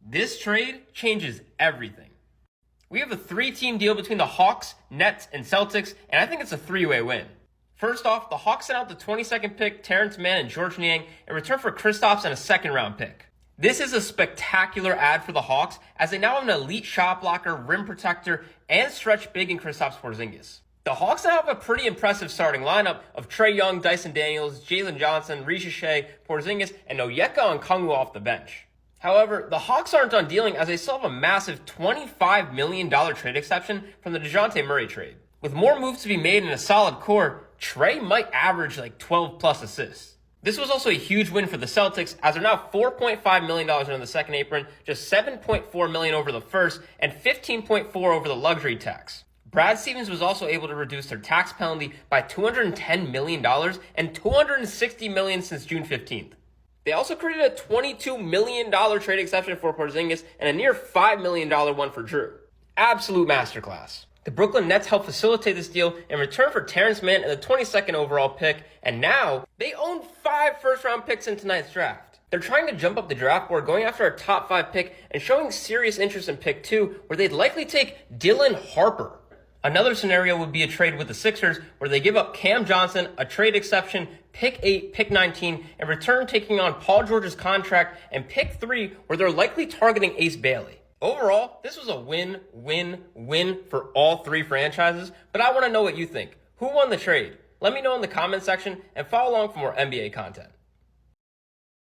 This trade changes everything. We have a three-team deal between the Hawks, Nets, and Celtics, and I think it's a three-way win. First off, the Hawks sent out the 22nd pick, Terrence Mann and George Niang, in return for Kristaps and a second-round pick. This is a spectacular ad for the Hawks, as they now have an elite shot blocker, rim protector, and stretch big in Kristaps Porzingis. The Hawks now have a pretty impressive starting lineup of Trae Young, Dyson Daniels, Jalen Johnson, Risha Shea, Porzingis, and Onyeka Okongwu off the bench. However, the Hawks aren't done dealing, as they still have a massive $25 million trade exception from the DeJounte Murray trade. With more moves to be made in a solid core, Trae might average like 12 plus assists. This was also a huge win for the Celtics, as they're now $4.5 million under the second apron, just $7.4 million over the first, and $15.4 over the luxury tax. Brad Stevens was also able to reduce their tax penalty by $210 million and $260 million since June 15th. They also created a $22 million trade exception for Porzingis and a near $5 million one for Drew. Absolute masterclass. The Brooklyn Nets helped facilitate this deal in return for Terrence Mann and the 22nd overall pick, and now they own 5 first-round picks in tonight's draft. They're trying to jump up the draft board, going after a top 5 pick and showing serious interest in pick 2, where they'd likely take Dylan Harper. Another scenario would be a trade with the Sixers, where they give up Cam Johnson, a trade exception, pick 8, pick 19, in return taking on Paul George's contract, and pick 3, where they're likely targeting Ace Bailey. Overall, this was a win, win, win for all 3 franchises, but I want to know what you think. Who won the trade? Let me know in the comment section and follow along for more NBA content.